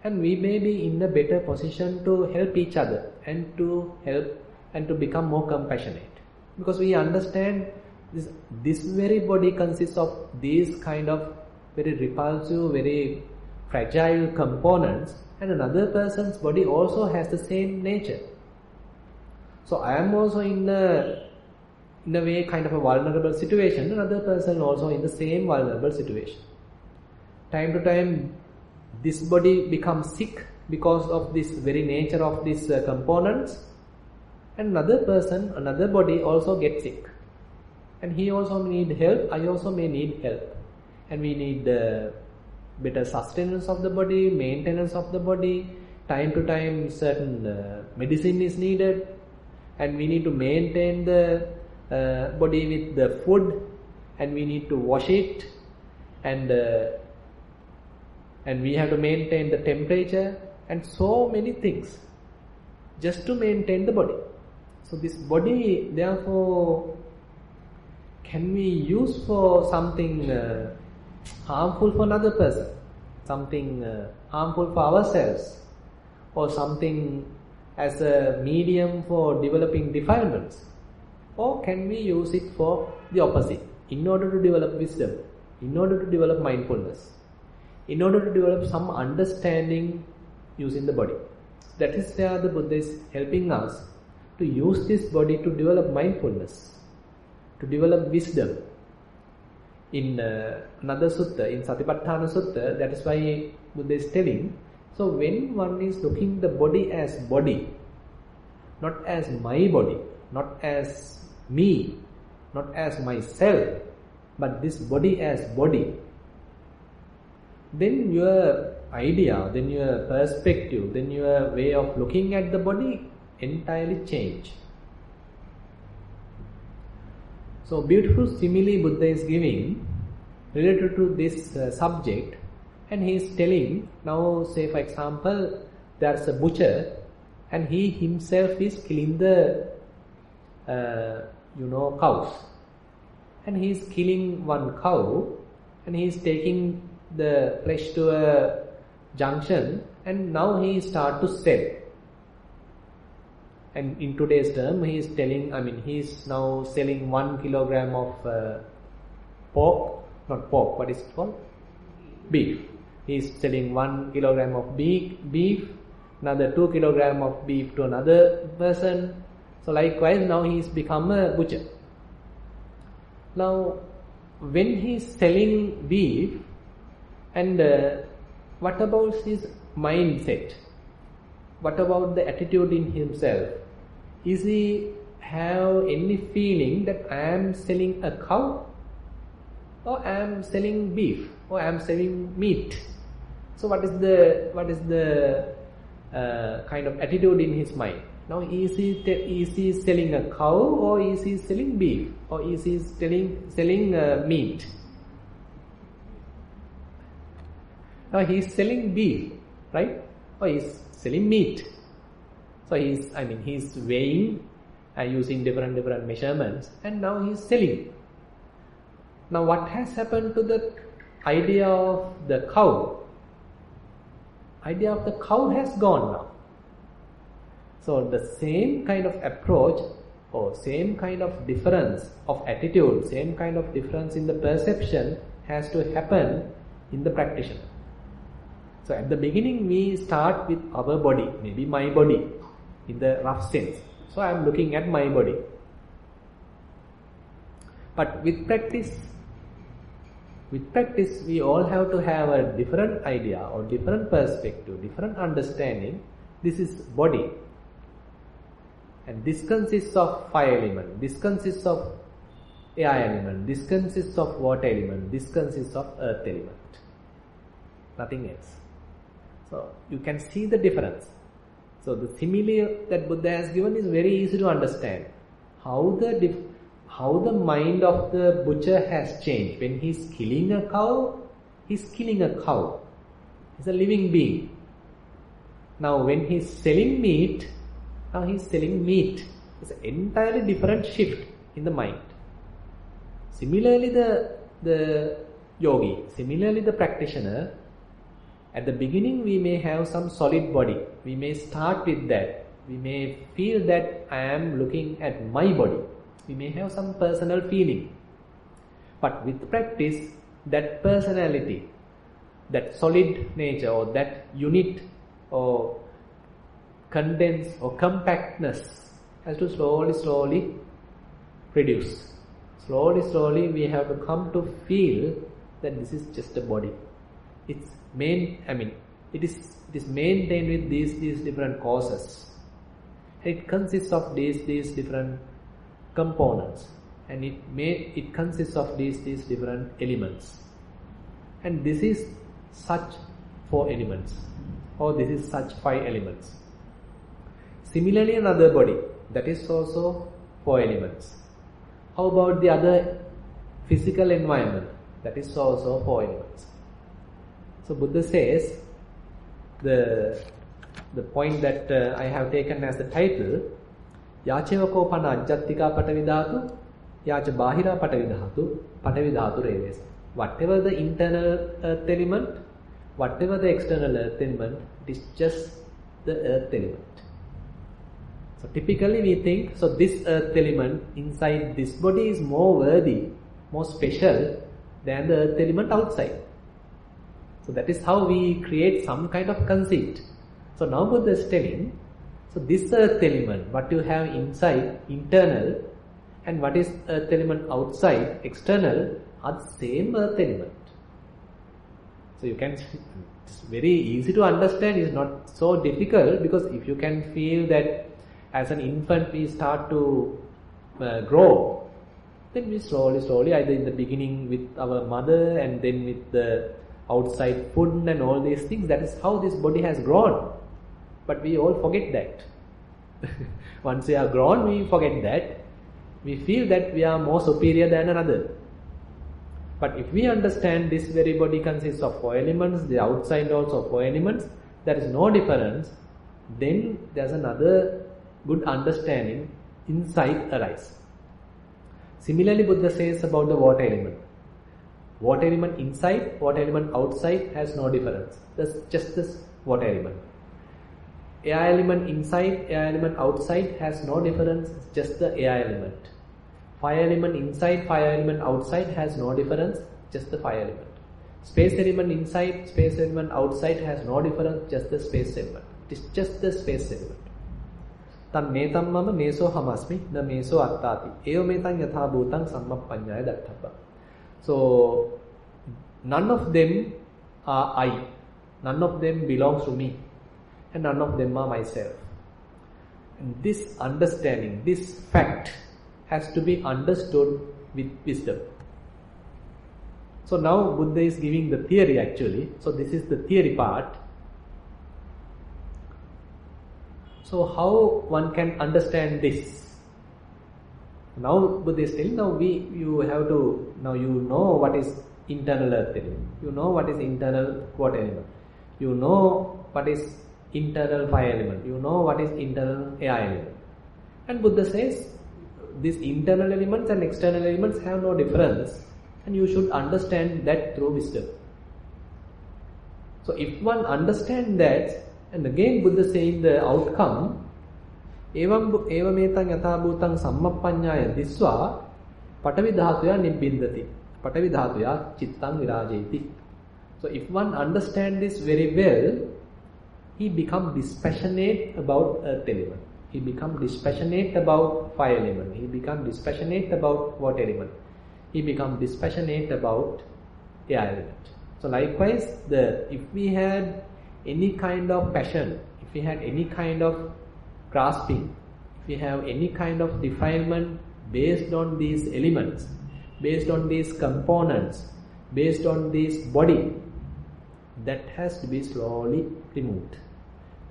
and we may be in a better position to help each other and to help and to become more compassionate, because we understand this very body consists of these kind of very repulsive, very fragile components, and another person's body also has the same nature. So I am also in a way kind of a vulnerable situation, another person also in the same vulnerable situation. Time to time this body becomes sick because of this very nature of these components, and another person, another body also gets sick, and he also need help, I also may need help, and we need better sustenance of the body, maintenance of the body. Time to time certain medicine is needed, and we need to maintain the body with the food, and we need to wash it, and we have to maintain the temperature, and so many things just to maintain the body. So this body therefore can we use for something harmful for another person, something harmful for ourselves, or something as a medium for developing defilements, or can we use it for the opposite, in order to develop wisdom, in order to develop mindfulness, in order to develop some understanding using the body. That is where the Buddha is helping us to use this body to develop mindfulness, to develop wisdom. In another sutta, in Satipatthana Sutta, that is why Buddha is telling, so when one is looking the body as body, not as my body, not as me, not as myself, but this body as body, then your idea, then your perspective, then your way of looking at the body entirely change. So beautiful simile Buddha is giving related to this subject, and he is telling, now say for example there is a butcher, and he himself is killing the cows, and he is killing one cow, and he is taking the flesh to a junction, and now he start to sell. And in today's term, he is telling, he is now selling 1 kilogram of pork, not pork, what is it called? Beef. He is selling 1 kilogram of beef, another 2 kilogram of beef to another person. So likewise, now he's become a butcher. Now, when he's selling beef, and what about his mindset? What about the attitude in himself? Is he have any feeling that I am selling a cow, or I am selling beef, or I am selling meat? So what is the kind of attitude in his mind? Now, is he selling a cow, or is he selling beef, or is he selling meat? Now he is selling beef, right? Or he is selling meat. So he's weighing using different measurements, and now he is selling. Now what has happened to the idea of the cow? Idea of the cow has gone now. So the same kind of approach, or same kind of difference of attitude, same kind of difference in the perception has to happen in the practitioner. So at the beginning we start with our body, maybe my body in the rough sense. So I am looking at my body. But with practice we all have to have a different idea or different perspective, different understanding. This is body. And this consists of fire element, this consists of air element, this consists of water element, this consists of earth element. Nothing else. So you can see the difference. So the simile that Buddha has given is very easy to understand. How the mind of the butcher has changed. When he is killing a cow, he is killing a cow. He is a living being. Now when he is selling meat, now he is selling meat. It's an entirely different shift in the mind. Similarly the yogi, similarly the practitioner, at the beginning we may have some solid body. We may start with that. We may feel that I am looking at my body. We may have some personal feeling. But with practice, that personality, that solid nature, or that unit or condense or compactness has to slowly reduce. Slowly we have to come to feel that this is just a body. It is maintained with these different causes. It consists of these different components, and it consists of these different elements. And this is such 4 elements, or this is such 5 elements. Similarly, another body, that is also 4 elements. How about the other physical environment? That is also 4 elements. So Buddha says, the point that I have taken as the title, Yachevako pana ajjattika patavi dhatu, yacha bahira patavi dhatu reves. Whatever the internal earth element, whatever the external earth element, it is just the earth element. So typically we think, so this earth element inside this body is more worthy, more special than the earth element outside. So that is how we create some kind of conceit. So now Buddha is telling, so this earth element, what you have inside, internal, and what is earth element outside, external, are the same earth element. So you can, it's very easy to understand, it's not so difficult, because if you can feel that as an infant we start to grow, then we slowly, either in the beginning with our mother and then with the outside food and all these things, that is how this body has grown. But we all forget that. Once we are grown, we forget that. We feel that we are more superior than another. But if we understand this very body consists of 4 elements, the outside also 4 elements, there is no difference, then there's another good understanding insight arise. Similarly, Buddha says about the water element. Water element inside, water element outside has no difference. That's just this water element. Air element inside, air element outside has no difference, it's just the air element. Fire element inside, fire element outside has no difference, just the fire element. Space element inside, space element outside has no difference, just the space element. It is just the space element. Tan netam mama neso hamasmi, na meso attati. Eva metan yatha bhutang sammappaññāya dattappa. So, none of them are I. None of them belongs to me. And none of them are myself. And this understanding, this fact has to be understood with wisdom. So now Buddha is giving the theory actually. So this is the theory part. So how one can understand this? Now Buddha is telling, now you know what is internal earth element. You know what is internal water element. You know what is internal fire element. You know what is internal air element. And Buddha says, these internal elements and external elements have no difference. And you should understand that through wisdom. So if one understands that, and again Buddha saying the outcome, evam etam yatha bhutang sammappaññāya disva patavi dhatuya nibbindati. Patavi dhatuya cittang virājeti. So if one understands this very well, he becomes dispassionate about earth element. He becomes dispassionate about fire element. He becomes dispassionate about water element. He becomes dispassionate about air element. So likewise, if we had any kind of passion, if we had any kind of grasping, if we have any kind of defilement based on these elements, based on these components, based on this body, that has to be slowly removed.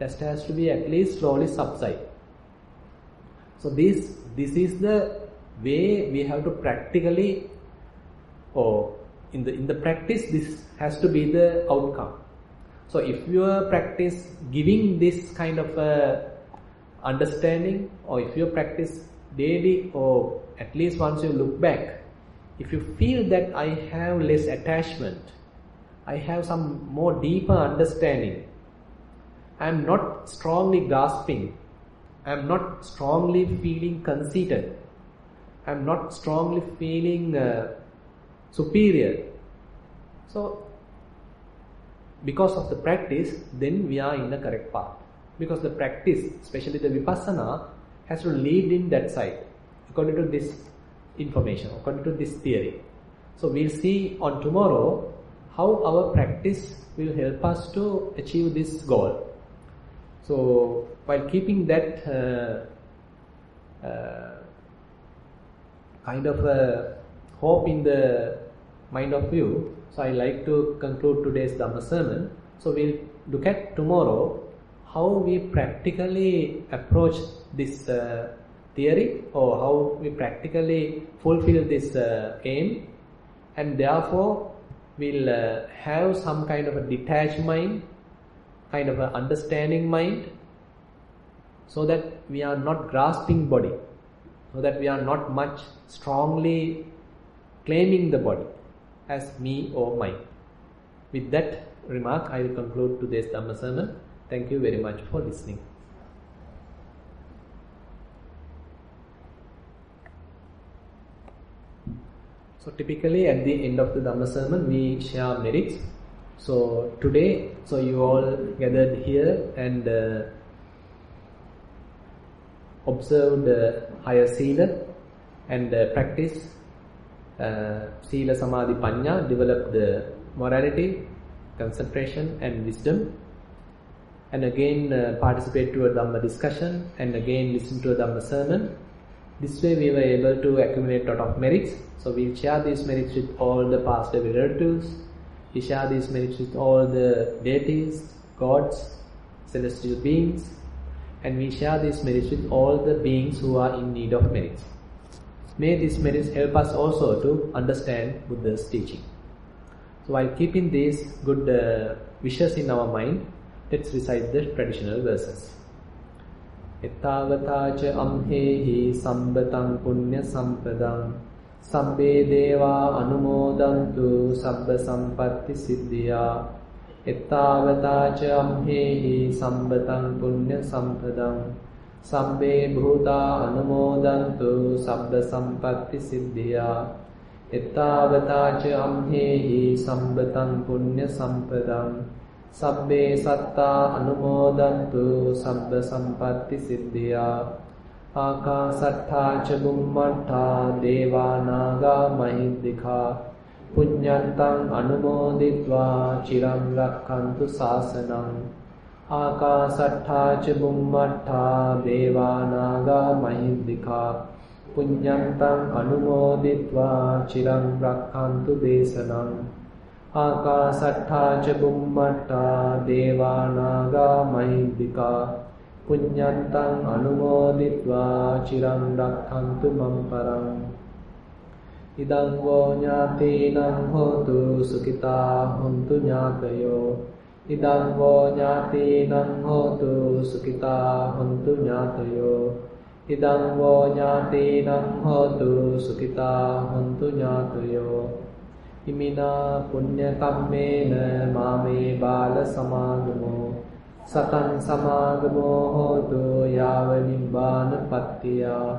That has to be at least slowly subside. So this is the way we have to practically, or in the practice, this has to be the outcome. So if your practice giving this kind of understanding, or if you practice daily, or at least once you look back, if you feel that I have less attachment, I have some more deeper understanding, I am not strongly grasping, I am not strongly feeling conceited, I am not strongly feeling superior. So, because of the practice, then we are in the correct path. Because the practice, especially the vipassana, has to lead in that side, according to this information, according to this theory. So, we'll see on tomorrow how our practice will help us to achieve this goal. So, while keeping that kind of hope in the mind of you, so I like to conclude today's Dhamma sermon. So, we'll look at tomorrow how we practically approach this theory, or how we practically fulfill this aim, and therefore we'll have some kind of a detached mind, kind of an understanding mind, so that we are not grasping body, so that we are not much strongly claiming the body as me or mine. With that remark, I will conclude today's Dhamma sermon. Thank you very much for listening. So typically at the end of the Dhamma sermon, we share merits. So today, so you all gathered here and observed higher sila and practice sila samadhi panya, develop the morality, concentration and wisdom, and again participate to a Dhamma discussion, and again listen to a Dhamma sermon. This way we were able to accumulate a lot of merits. So we share these merits with all the past relatives. We share these merits with all the deities, gods, celestial beings, and we share these merits with all the beings who are in need of merits. May these merits help us also to understand Buddha's teaching. So while keeping these good wishes in our mind, let's recite the traditional verses. Ettavataca amhehi sambatam punya sampadam sabbe deva anumodantu sabba sampatti siddhya. Ettavataca amhehi sambatam punya sampadam sabbe bhuta anumodantu sabba sampatti siddhya. Ettavataca amhehi sambatam punya sampadam Sabbe satta anumodantu sabba sampatti siddhya. Akasattha ca bummattha deva naga mahiddhika. Punyantang anumoditva chiram rakkantu sasanam. Akasattha ca bummattha deva naga mahiddhika. Punyantang anumoditva chiram rakkantu desanam. Akasattha ca bummattha deva naga mahiddhika. Punyantang anumoditva chiram rakkantu mam parang. Idang wo ñātīnaṁ hotu sukitā hontu ñātayo. Idang wo ñātīnaṁ hotu sukitā hontu ñātayo. Idang wo ñātīnaṁ hotu sukitā hontu ñātayo. Imina punya kammena māme bāla samāgamo. Satan samāgamo hotu yāva nibbāna pattiyā.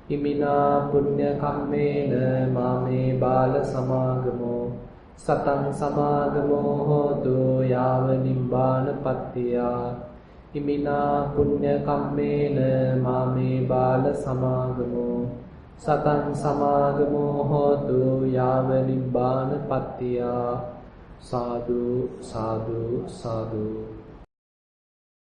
Imina punya kammena māme bāla samāgamo. Satan samāgamo hotu yāva nibbāna pattiyā. Imina punya kammena māme bāla samāgamo. Satan samāgamo hotu yāva nibbāna pattiyā. Sadhu, sadhu, sadhu.